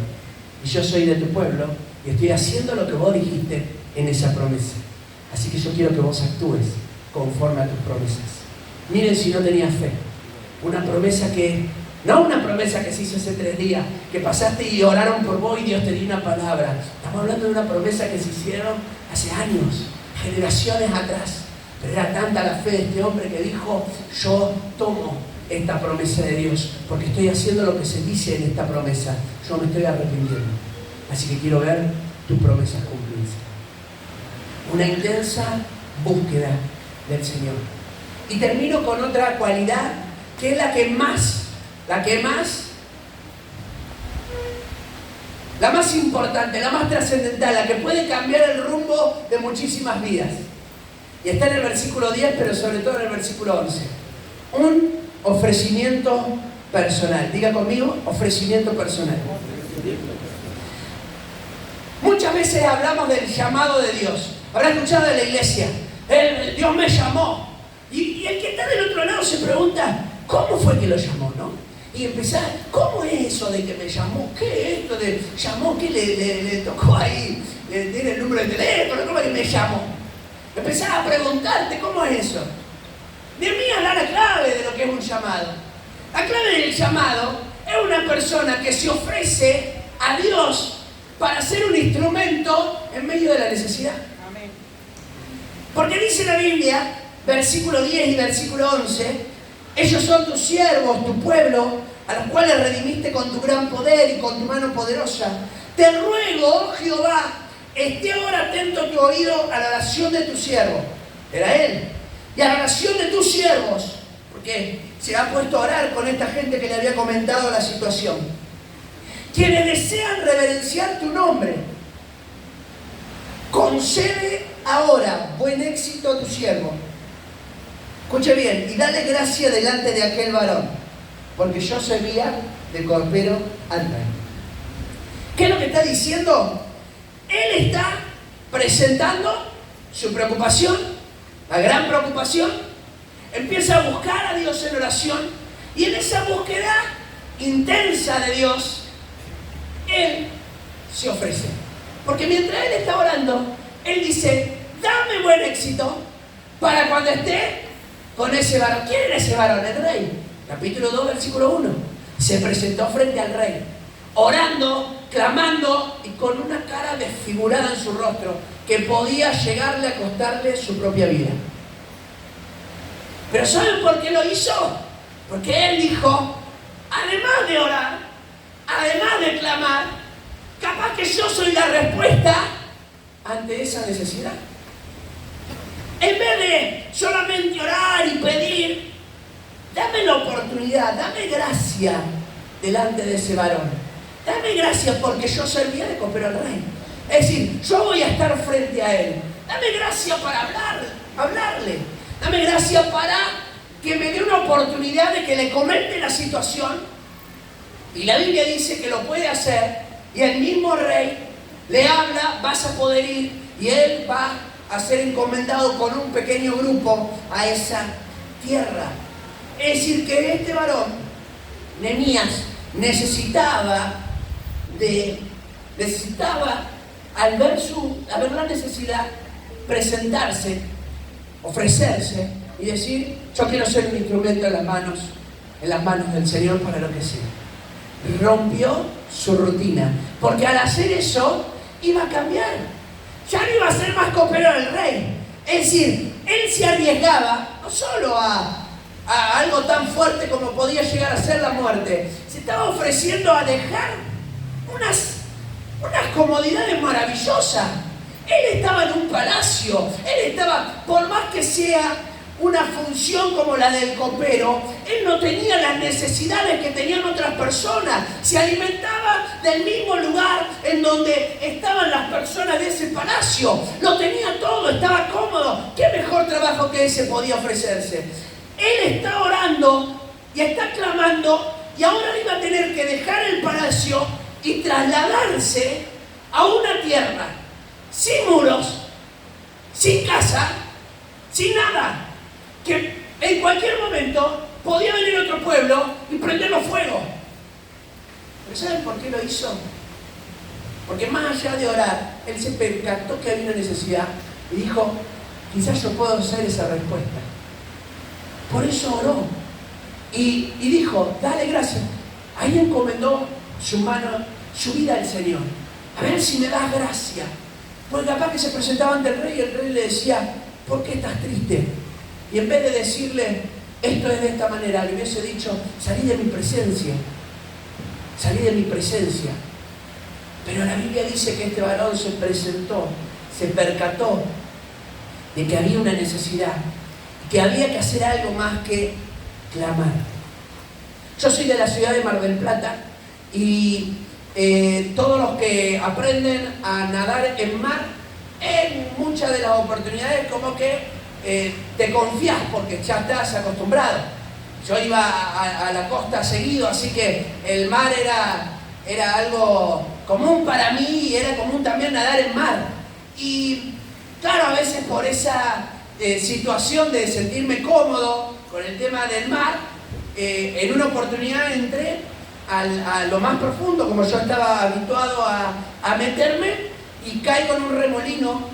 y yo soy de tu pueblo, y estoy haciendo lo que vos dijiste en esa promesa. Así que yo quiero que vos actúes conforme a tus promesas. Miren si no tenía fe. Una promesa que, no una promesa que se hizo hace 3 días, que pasaste y oraron por vos y Dios te dio una palabra. Estamos hablando de una promesa que se hicieron hace años, generaciones atrás. Pero era tanta la fe de este hombre que dijo, yo tomo esta promesa de Dios, porque estoy haciendo lo que se dice en esta promesa. Yo me estoy arrepintiendo. Así que quiero ver tus promesas cumplirse. Una intensa búsqueda del Señor. Y termino con otra cualidad que es la más importante, la más trascendental, la que puede cambiar el rumbo de muchísimas vidas. Y está en el versículo 10, pero sobre todo en el versículo 11. Un ofrecimiento personal. Diga conmigo, ofrecimiento personal. Muchas veces hablamos del llamado de Dios. Habrá escuchado de la iglesia, Dios me llamó. Y el que está del otro lado se pregunta, ¿cómo fue que lo llamó, no? Y empezar, ¿cómo es eso de que me llamó? ¿Qué es esto de llamó? ¿Qué le tocó ahí? ¿Le tiene el número de teléfono? ¿Cómo es que me llamó? Empezar a preguntarte, ¿cómo es eso? Nehemías da la clave de lo que es un llamado. La clave del llamado es una persona que se ofrece a Dios para ser un instrumento en medio de la necesidad. Amén. Porque dice la Biblia, versículo 10 y versículo 11, ellos son tus siervos, tu pueblo, a los cuales redimiste con tu gran poder y con tu mano poderosa. Te ruego, oh Jehová, esté ahora atento tu oído a la oración de tu siervo. Era él. Y a la oración de tus siervos, porque se ha puesto a orar con esta gente que le había comentado la situación. quienes desean reverenciar tu nombre. Concede ahora buen éxito a tu siervo. Escuche bien, y dale gracia delante de aquel varón, porque yo servía de copero al rey. ¿Qué es lo que está diciendo? Él está presentando su preocupación, la gran preocupación. Empieza a buscar a Dios en oración, y en esa búsqueda intensa de Dios, Él se ofrece. Porque mientras Él está orando, Él dice: dame buen éxito para cuando esté con ese varón. ¿Quién era ese varón? El rey. Capítulo 2, versículo 1. Se presentó frente al rey, orando, clamando y con una cara desfigurada en su rostro que podía llegarle a costarle su propia vida. Pero ¿saben por qué lo hizo? Porque Él dijo: además de orar, además de clamar, capaz que yo soy la respuesta ante esa necesidad. En vez de solamente orar y pedir, dame la oportunidad, dame gracia delante de ese varón. Dame gracia porque yo servía de copero al rey. Es decir, yo voy a estar frente a él. Dame gracia para hablarle. Dame gracia para que me dé una oportunidad de que le comente la situación. Y la Biblia dice que lo puede hacer. Y el mismo rey le habla: vas a poder ir. Y él va a ser encomendado con un pequeño grupo a esa tierra. Es decir, que este varón, Nehemías, necesitaba, al ver la necesidad, presentarse, ofrecerse y decir: yo quiero ser un instrumento en las manos del Señor para lo que sea. Rompió su rutina, porque al hacer eso iba a cambiar. Ya no iba a ser más copero del rey. Es decir, él se arriesgaba no solo a algo tan fuerte como podía llegar a ser la muerte. Se estaba ofreciendo a dejar unas comodidades maravillosas. Él estaba en un palacio. Él estaba, por más que sea una función como la del copero, él no tenía las necesidades que tenían otras personas. Se alimentaba del mismo lugar en donde estaban las personas de ese palacio. Lo tenía todo, estaba cómodo. ¿Qué mejor trabajo que ese podía ofrecerse? Él está orando y está clamando, y ahora iba a tener que dejar el palacio y trasladarse a una tierra sin muros, sin casa, sin nada, que en cualquier momento podía venir otro pueblo y prenderlo fuego. ¿Pero saben por qué lo hizo? Porque más allá de orar, él se percató que había una necesidad y dijo: quizás yo puedo ser esa respuesta. Por eso oró y dijo: dale gracias. Ahí encomendó su mano, su vida al Señor. A ver si me das gracia. Porque capaz que se presentaba ante el rey y el rey le decía: ¿por qué estás triste? Y en vez de decirle: esto es de esta manera, le hubiese dicho: salí de mi presencia. Salí de mi presencia. Pero la Biblia dice que este varón se presentó, se percató de que había una necesidad, que había que hacer algo más que clamar. Yo soy de la ciudad de Mar del Plata y todos los que aprenden a nadar en mar, en muchas de las oportunidades como que te confías porque ya estás acostumbrado. Yo iba a la costa seguido, así que el mar era algo común para mí y era común también nadar en mar. Y claro, a veces por esa situación de sentirme cómodo con el tema del mar, en una oportunidad entré a lo más profundo, como yo estaba habituado a meterme, y caigo en un remolino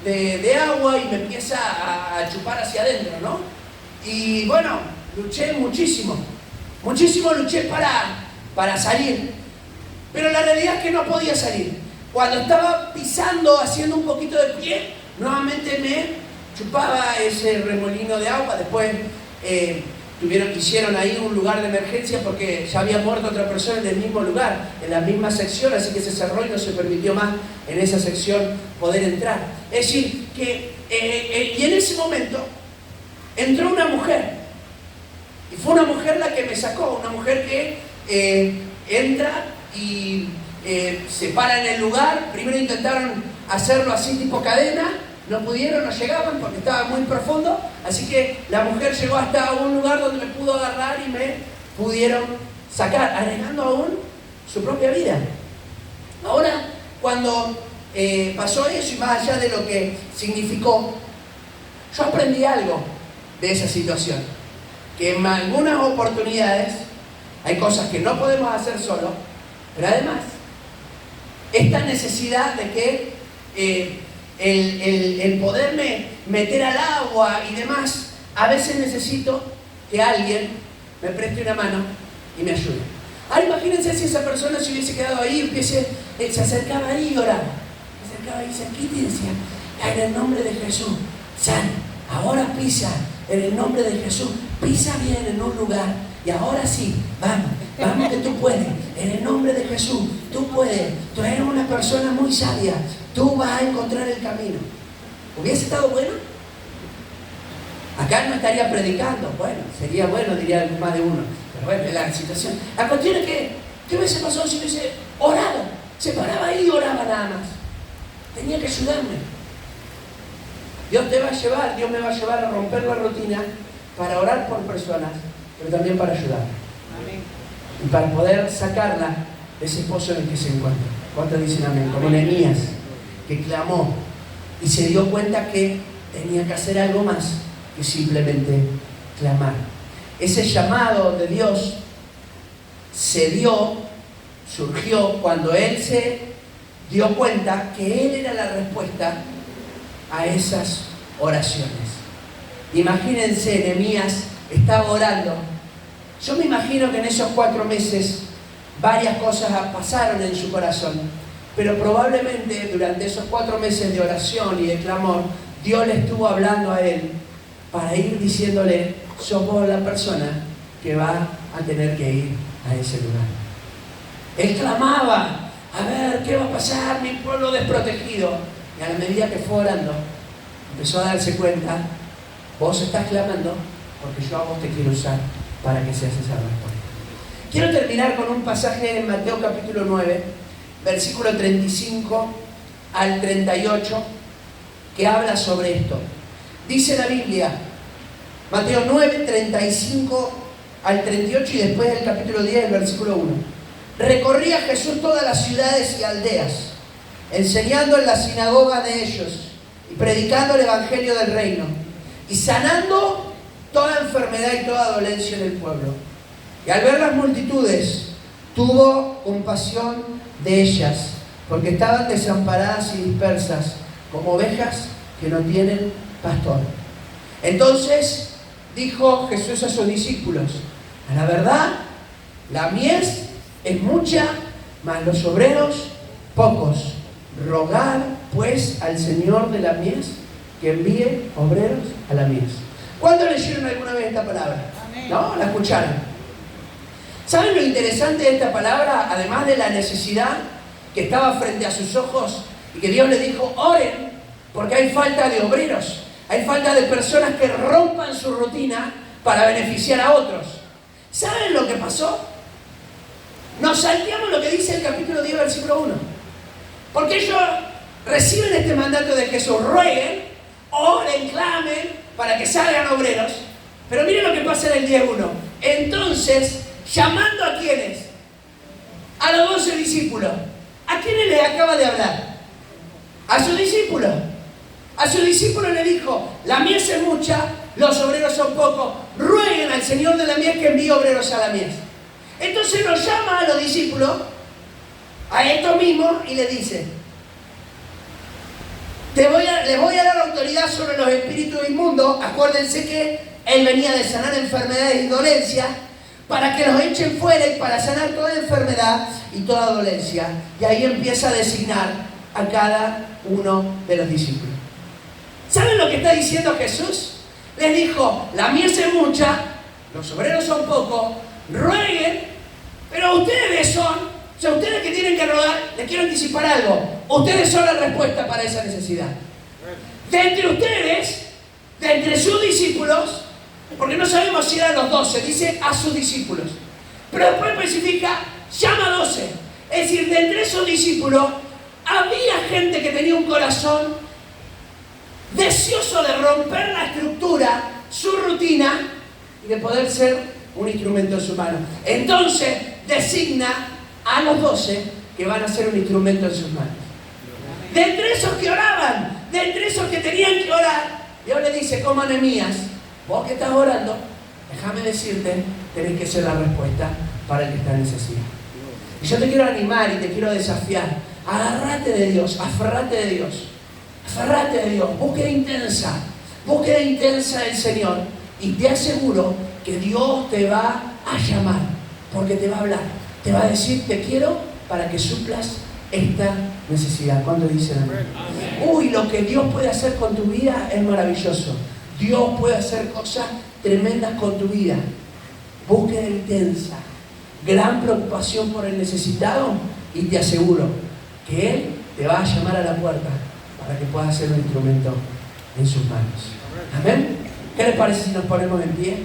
de agua y me empieza a chupar hacia adentro, ¿no? Y bueno, luché muchísimo luché para salir, pero la realidad es que no podía salir. Cuando estaba pisando, haciendo un poquito de pie, nuevamente me chupaba ese remolino de agua. Después hicieron ahí un lugar de emergencia porque ya había muerto otra persona en el mismo lugar, en la misma sección, así que se cerró y no se permitió más en esa sección poder entrar. Es decir, que y en ese momento entró una mujer, y fue una mujer la que me sacó, una mujer que entra y se para en el lugar. Primero intentaron hacerlo así tipo cadena, no pudieron, no llegaban porque estaba muy profundo, así que la mujer llegó hasta un lugar donde me pudo agarrar y me pudieron sacar, arriesgando aún su propia vida. Ahora, cuando pasó eso y más allá de lo que significó, yo aprendí algo de esa situación, que en algunas oportunidades hay cosas que no podemos hacer solo, pero además esta necesidad de que el poderme meter al agua y demás, a veces necesito que alguien me preste una mano y me ayude. Ahora imagínense si esa persona se hubiese quedado ahí, se acercaba ahí y oraba, se acercaba ahí cerquita y decía: en el nombre de Jesús, sal, ahora pisa, en el nombre de Jesús, pisa bien en un lugar, y ahora sí, vamos que tú puedes, en el nombre de Jesús, tú puedes, tú eres una persona muy sabia, tú vas a encontrar el camino. ¿Hubiese estado bueno? Acá no estaría predicando, bueno, sería bueno, diría más de uno, pero bueno, la situación. La cuestión es que, ¿qué hubiese pasado si hubiese orado? Se paraba ahí y oraba nada más. Tenía que ayudarme. Dios te va a llevar, Dios me va a llevar a romper la rutina para orar por personas, pero también para ayudar. Amén. Y para poder sacarla de ese pozo en el que se encuentra. ¿Cuántos dicen amén? Como Nehemías, que clamó y se dio cuenta que tenía que hacer algo más que simplemente clamar. Ese llamado de Dios surgió cuando él se dio cuenta que él era la respuesta a esas oraciones. Imagínense, Nehemías estaba orando. Yo me imagino que en esos 4 meses varias cosas pasaron en su corazón, pero probablemente durante esos 4 meses de oración y de clamor, Dios le estuvo hablando a él para ir diciéndole: sos vos la persona que va a tener que ir a ese lugar. Él clamaba: a ver, ¿qué va a pasar? Mi pueblo desprotegido. Y a la medida que fue orando, empezó a darse cuenta: vos estás clamando porque yo a vos te quiero usar para que seas esa respuesta. Quiero terminar con un pasaje en Mateo capítulo 9, versículo 35 al 38, que habla sobre esto. Dice la Biblia, Mateo 9, 35 al 38 y después el capítulo 10, el versículo 1. Recorría Jesús todas las ciudades y aldeas, enseñando en las sinagogas de ellos y predicando el evangelio del reino y sanando toda enfermedad y toda dolencia en el pueblo. Y al ver las multitudes, tuvo compasión de ellas, porque estaban desamparadas y dispersas, como ovejas que no tienen pastor. Entonces dijo Jesús a sus discípulos: a la verdad, la mies es mucha, mas los obreros pocos. Rogad pues al Señor de la mies que envíe obreros a la mies. ¿Cuántos leyeron alguna vez esta palabra? Amén. ¿No? ¿La escucharon? ¿Saben lo interesante de esta palabra? Además de la necesidad que estaba frente a sus ojos y que Dios le dijo: oren, porque hay falta de obreros, hay falta de personas que rompan su rutina para beneficiar a otros. ¿Saben lo que pasó? Nos salteamos lo que dice el capítulo 10, versículo 1. Porque ellos reciben este mandato de Jesús: rueguen, oren, clamen para que salgan obreros. Pero miren lo que pasa en el 10.1. Entonces, llamando a quienes, a los 12 discípulos, ¿a quiénes les acaba de hablar? A sus discípulos. A sus discípulos le dijo: la mies es mucha, los obreros son pocos, rueguen al Señor de la mies que envíe obreros a la mies. Entonces nos llama a los discípulos, a estos mismos, y les dice: les voy a dar autoridad sobre los espíritus inmundos. Acuérdense que él venía de sanar enfermedades y dolencias, para que los echen fuera y para sanar toda enfermedad y toda dolencia. Y ahí empieza a designar a cada uno de los discípulos. ¿Saben lo que está diciendo Jesús? Les dijo: la mies es mucha, los obreros son pocos, rueguen, pero ustedes son, o sea, ustedes que tienen que rogar, les quiero anticipar algo: ustedes son la respuesta para esa necesidad. De entre ustedes, de entre sus discípulos, porque no sabemos si eran los 12, dice a sus discípulos, pero después especifica: llama a 12. Es decir, de entre esos discípulos había gente que tenía un corazón deseoso de romper la estructura, su rutina, y de poder ser un instrumento en su mano. Entonces designa a los 12 que van a ser un instrumento en sus manos. De entre esos que oraban, de entre esos que tenían que orar, Dios le dice, como a Nehemías, vos que estás orando, déjame decirte, tenés que ser la respuesta para el que está en necesidad. Y yo te quiero animar y te quiero desafiar. Agárrate de Dios, aferrate de Dios. Aferrate de Dios, búsqueda intensa del Señor. Y te aseguro que Dios te va a llamar, porque te va a hablar. Te va a decir, te quiero para que suplas esta necesidad. ¿Cuándo dicen amén? Uy, lo que Dios puede hacer con tu vida es maravilloso. Dios puede hacer cosas tremendas con tu vida. Búsqueda intensa, gran preocupación por el necesitado, y te aseguro que Él te va a llamar a la puerta para que puedas ser un instrumento en sus manos. Amén. ¿Qué les parece si nos ponemos en pie?